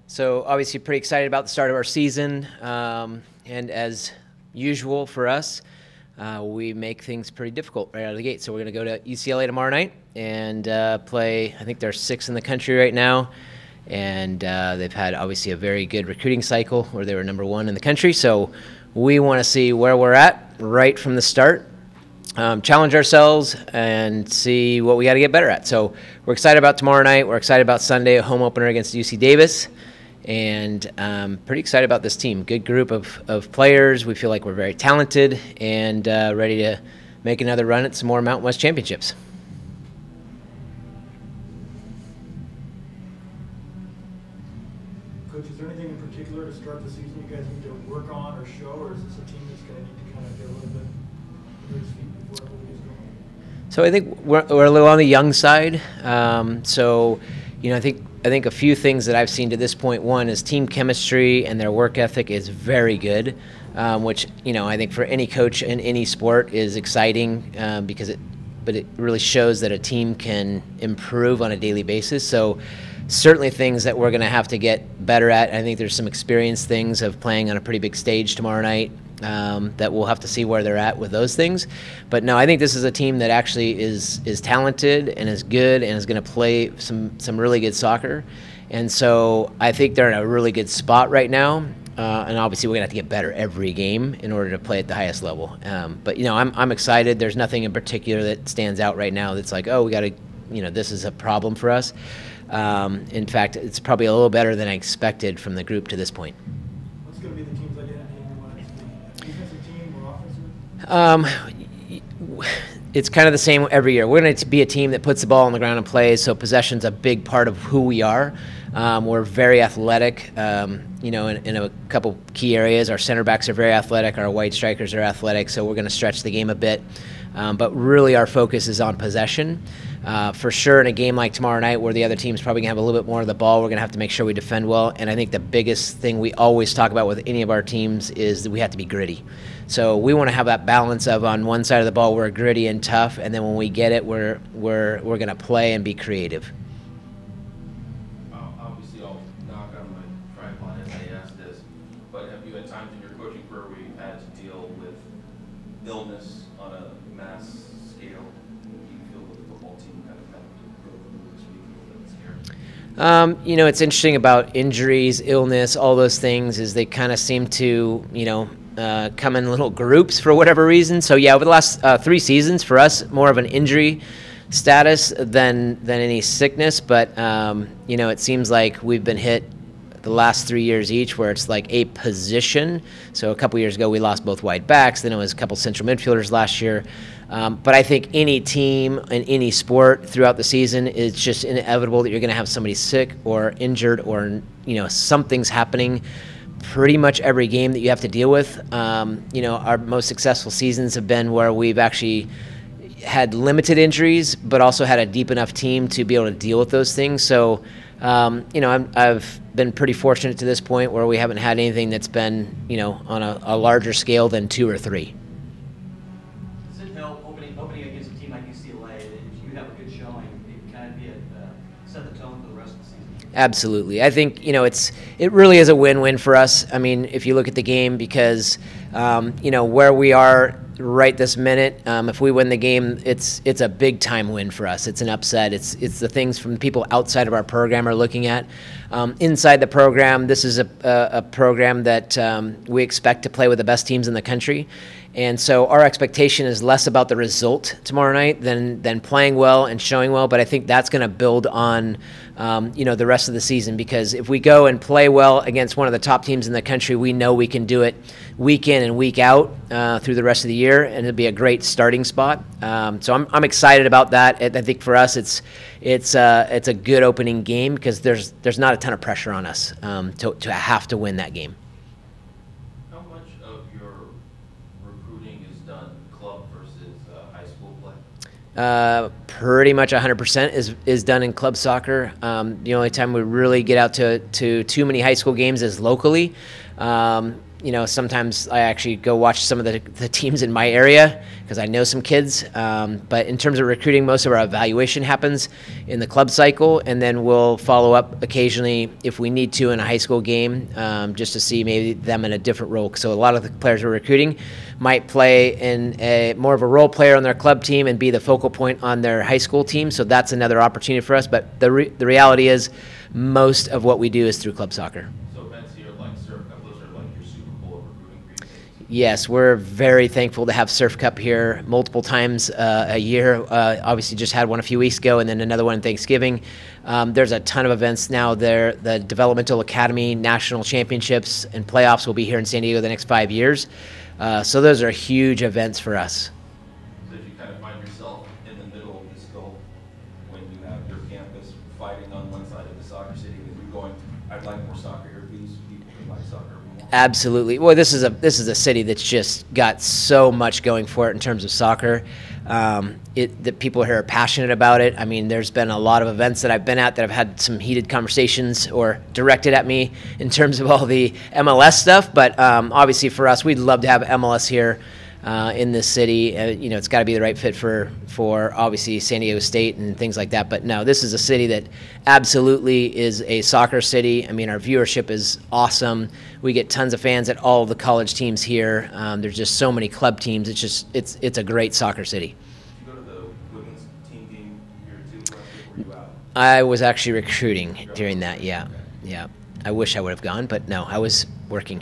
So obviously pretty excited about the start of our season. And as usual for us, we make things pretty difficult right out of the gate. So we're going to go to UCLA tomorrow night and play, I think they're 6th in the country right now. And they've had obviously a very good recruiting cycle where they were #1 in the country. So we want to see where we're at right from the start. Challenge ourselves and see what we got to get better at. So we're excited about tomorrow night. We're excited about Sunday, a home opener against UC Davis. And pretty excited about this team. Good group of players. We feel like we're very talented and ready to make another run at some more Mountain West championships. Coach, is there anything in particular to start the season you guys need to work on or show, or is this a team that's going to need to kind of get a little bit under its feet before everybody's going? So I think we're a little on the young side. I think a few things that I've seen to this point. One is team chemistry and their work ethic is very good, which I think for any coach in any sport is exciting but it really shows that a team can improve on a daily basis. So certainly things that we're going to have to get better at. I think there's some experience things of playing on a pretty big stage tomorrow night that we'll have to see where they're at with those things. But no, I think this is a team that actually is talented and is good and is going to play some really good soccer. And so I think they're in a really good spot right now. And obviously we're going to have to get better every game in order to play at the highest level. But I'm excited. There's nothing in particular that stands out right now that's like, oh, we got to, this is a problem for us. In fact, it's probably a little better than I expected from the group to this point. What's going to be the team's identity in the defensive team or offensive? It's kind of the same every year. We're going to be a team that puts the ball on the ground and plays, so possession's a big part of who we are. We're very athletic, in a couple key areas. Our center backs are very athletic. Our white strikers are athletic, so we're going to stretch the game a bit. But really our focus is on possession. For sure in a game like tomorrow night where the other team's probably going to have a little bit more of the ball, we're going to have to make sure we defend well. And I think the biggest thing we always talk about with any of our teams is that we have to be gritty. So we want to have that balance of on one side of the ball we're gritty and tough, and then when we get it we're going to play and be creative. Obviously I'll knock on my tripod as I ask this, but have you had times in your coaching career where you've had to deal with illness on a mass scale? Do you feel that the football team kind of had to go through this week a little bit scared? It's interesting about injuries, illness, all those things is they kind of seem to, come in little groups for whatever reason. So yeah, over the last 3 seasons for us, more of an injury status than any sickness. But, it seems like we've been hit the last 3 years each where it's like a position. So a couple years ago we lost both wide backs. Then it was a couple central midfielders last year. But I think any team in any sport throughout the season, it's just inevitable that you're going to have somebody sick or injured or, something's happening pretty much every game that you have to deal with. Our most successful seasons have been where we've actually had limited injuries, but also had a deep enough team to be able to deal with those things. So, I've been pretty fortunate to this point where we haven't had anything that's been, on a larger scale than 2 or 3. Does it help opening against a team like UCLA that if you have a good showing, it kind of set the tone for the rest of the season? Absolutely. I think, it really is a win-win for us. I mean, if you look at the game, because, where we are right this minute, if we win the game, it's a big-time win for us. It's an upset. It's the things from people outside of our program are looking at. Inside the program, this is a program that we expect to play with the best teams in the country. And so our expectation is less about the result tomorrow night than playing well and showing well. But I think that's going to build on, the rest of the season, because if we go and play well against one of the top teams in the country, we know we can do it week in and week out through the rest of the year, and it'll be a great starting spot. So I'm excited about that. I think for us, it's a good opening game because there's not a ton of pressure on us to have to win that game. How much of your recruiting is done club versus high school play? Pretty much 100% is done in club soccer. The only time we really get out to too many high school games is locally. sometimes I actually go watch some of the teams in my area because I know some kids. But in terms of recruiting, most of our evaluation happens in the club cycle, and then we'll follow up occasionally if we need to in a high school game, just to see maybe them in a different role. So a lot of the players we're recruiting might play in more of a role player on their club team and be the focal point on their high school team. So that's another opportunity for us. But the reality is most of what we do is through club soccer. Yes, we're very thankful to have Surf Cup here multiple times a year. Obviously, just had one a few weeks ago, and then another one on Thanksgiving. There's a ton of events now there. The Developmental Academy National Championships and playoffs will be here in San Diego the next 5 years. So those are huge events for us. So if you kind of find yourself in the middle of this gulf when you have your campus fighting on one side of the soccer city, and you're going, I'd like more soccer here, please, people can like soccer. Absolutely. Well, this is a city that's just got so much going for it in terms of soccer. The people here are passionate about it. I mean, there's been a lot of events that I've been at that have had some heated conversations or directed at me in terms of all the MLS stuff. But obviously for us, we'd love to have MLS here in this city. It's got to be the right fit for obviously San Diego State and things like that. But no, this is a city that absolutely is a soccer city. I mean, our viewership is awesome. We get tons of fans at all the college teams here. There's just so many club teams. It's a great soccer city. Did you go to the women's team game here too? Or were you out? I was actually recruiting during that. Yeah. I wish I would have gone, but no, I was working.